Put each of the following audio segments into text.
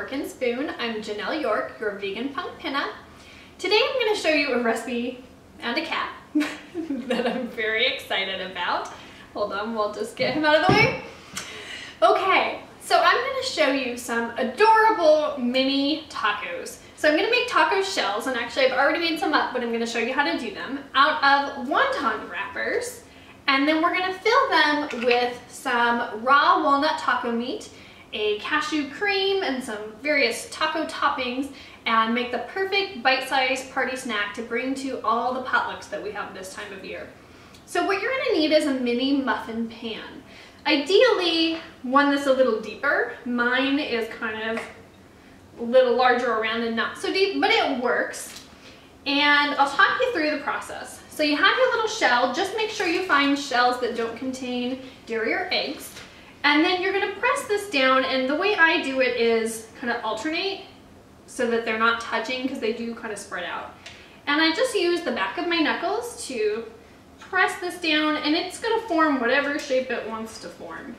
Fork and Spoon. I'm Jenelle York, your Vegan Punk Pinup. Today I'm going to show you a recipe and a cat that I'm very excited about. Hold on, we'll just get him out of the way. Okay, so I'm going to show you some adorable mini tacos. So I'm going to make taco shells, and actually I've already made some up, but I'm going to show you how to do them, out of wonton wrappers. And then we're going to fill them with some raw walnut taco meat, a cashew cream, and some various taco toppings, and make the perfect bite-sized party snack to bring to all the potlucks that we have this time of year. So what you're going to need is a mini muffin pan. Ideally, one that's a little deeper. Mine is kind of a little larger around and not so deep, but it works. And I'll talk you through the process. So you have your little shell. Just make sure you find shells that don't contain dairy or eggs. And then you're going to press this down, and the way I do it is kind of alternate so that they're not touching, because they do kind of spread out. And I just use the back of my knuckles to press this down, and it's going to form whatever shape it wants to form.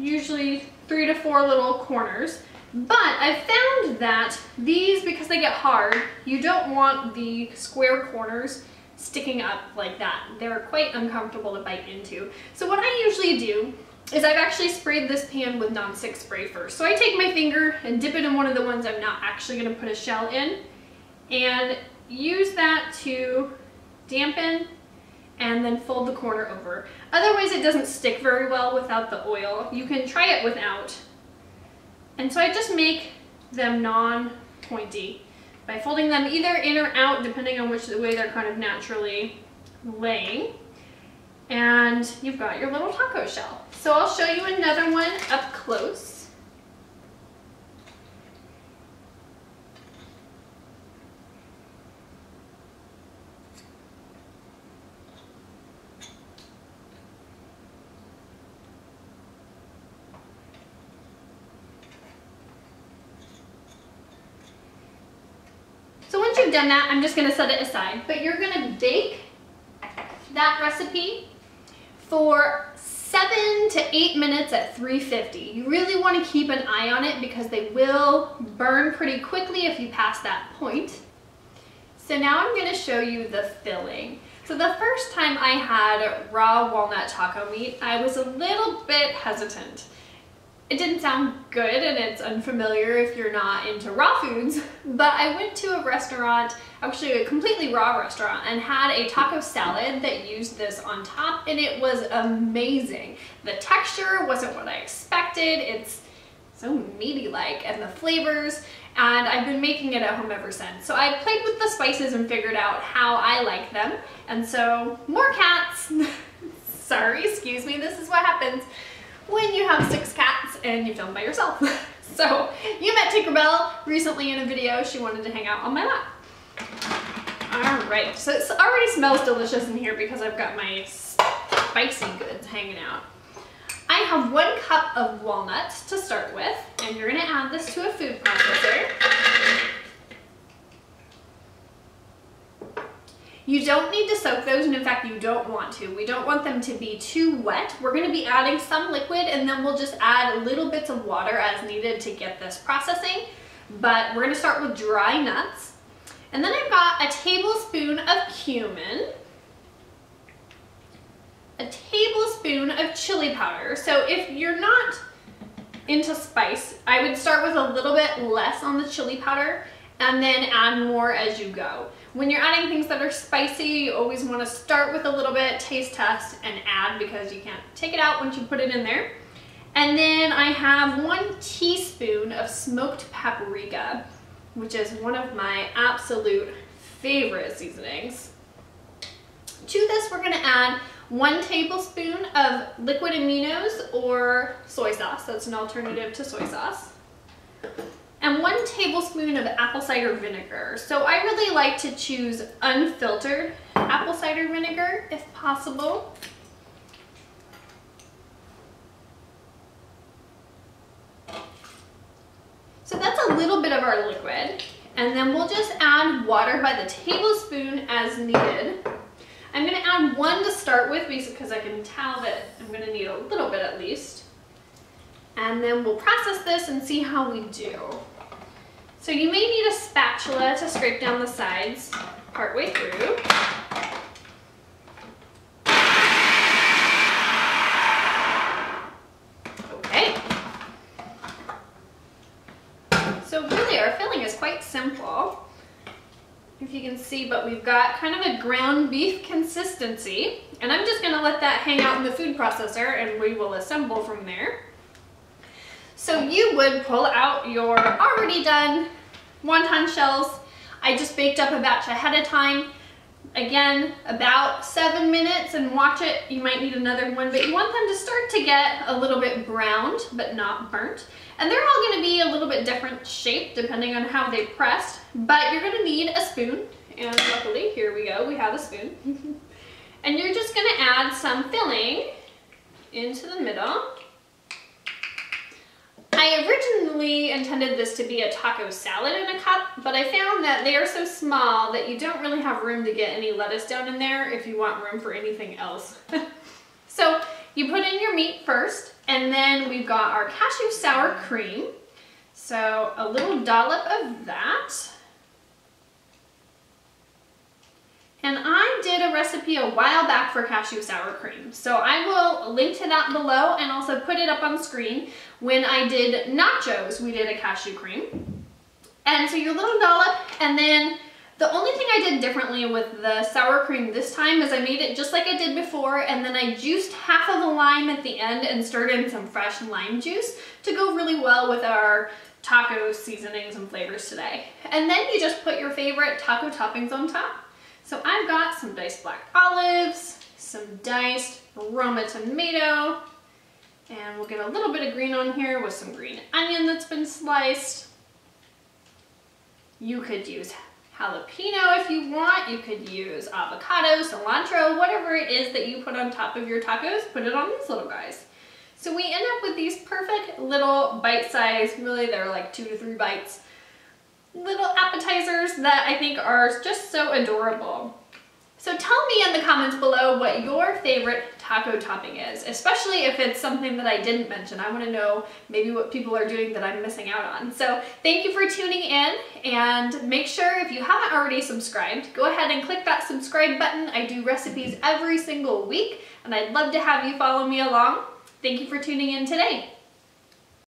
Usually 3 to 4 little corners. But I've found that these, because they get hard, you don't want the square corners sticking up like that. They're quite uncomfortable to bite into. So what I usually do is I've actually sprayed this pan with non-stick spray first. So I take my finger and dip it in one of the ones I'm not actually going to put a shell in, and use that to dampen and then fold the corner over. Otherwise it doesn't stick very well without the oil. You can try it without. And so I just make them non-pointy by folding them either in or out, depending on which way they're kind of naturally laying. And you've got your little taco shell. So I'll show you another one up close. So once you've done that, I'm just going to set it aside. But you're going to bake that recipe for 7 to 8 minutes at 350. You really want to keep an eye on it because they will burn pretty quickly if you pass that point. So now I'm going to show you the filling. So the first time I had raw walnut taco meat, I was a little bit hesitant. It didn't sound good, and it's unfamiliar if you're not into raw foods, but I went to a restaurant, actually a completely raw restaurant, and had a taco salad that used this on top, and it was amazing. The texture wasn't what I expected. It's so meaty-like, and the flavors, and I've been making it at home ever since. So I played with the spices and figured out how I like them, and so more cats. Sorry, excuse me, this is what happens when you have 6 cats and you film by yourself. So you met Tinkerbell recently in a video. She wanted to hang out on my lap. All right, so it already smells delicious in here because I've got my spicy goods hanging out. I have 1 cup of walnuts to start with, and you're gonna add this to a food processor. You don't need to soak those, and in fact you don't want to. We don't want them to be too wet. We're going to be adding some liquid, and then we'll just add little bits of water as needed to get this processing. But we're going to start with dry nuts. And then I've got a tablespoon of cumin, a tablespoon of chili powder. So if you're not into spice, I would start with a little bit less on the chili powder and then add more as you go. When you're adding things that are spicy, you always want to start with a little bit, taste test, and add, because you can't take it out once you put it in there. And then I have 1 teaspoon of smoked paprika, which is one of my absolute favorite seasonings. To this, we're going to add 1 tablespoon of liquid aminos, or soy sauce. That's an alternative to soy sauce. And 1 tablespoon of apple cider vinegar. So I really like to choose unfiltered apple cider vinegar if possible. So that's a little bit of our liquid, and then we'll just add water by the tablespoon as needed. I'm going to add 1 to start with because I can tell that I'm going to need a little bit at least. And then we'll process this and see how we do. So you may need a spatula to scrape down the sides partway through. Okay. So really our filling is quite simple, if you can see, but we've got kind of a ground beef consistency, and I'm just gonna let that hang out in the food processor and we will assemble from there. So you would pull out your already done wonton shells. I just baked up a batch ahead of time. Again, about 7 minutes, and watch it. You might need another one, but you want them to start to get a little bit browned, but not burnt. And they're all gonna be a little bit different shape depending on how they pressed, but you're gonna need a spoon. And luckily, here we go, we have a spoon. And you're just gonna add some filling into the middle. I originally intended this to be a taco salad in a cup, but I found that they are so small that you don't really have room to get any lettuce down in there if you want room for anything else. So you put in your meat first, and then we've got our cashew sour cream. So a little dollop of that. And I did a recipe a while back for cashew sour cream, so I will link to that below and also put it up on screen. When I did nachos, we did a cashew cream. And so your little dollop, and then the only thing I did differently with the sour cream this time is I made it just like I did before, and then I juiced half of a lime at the end and stirred in some fresh lime juice to go really well with our taco seasonings and flavors today. And then you just put your favorite taco toppings on top. So I've got some diced black olives, some diced Roma tomato, and we'll get a little bit of green on here with some green onion that's been sliced. You could use jalapeno if you want. You could use avocado, cilantro, whatever it is that you put on top of your tacos, put it on these little guys. So we end up with these perfect little bite-sized, really they're like 2 to 3 bites, little appetizers that I think are just so adorable. So tell me in the comments below what your favorite taco topping is, especially if it's something that I didn't mention. I want to know maybe what people are doing that I'm missing out on. So thank you for tuning in, and make sure if you haven't already subscribed, go ahead and click that subscribe button. I do recipes every single week, and I'd love to have you follow me along. Thank you for tuning in today.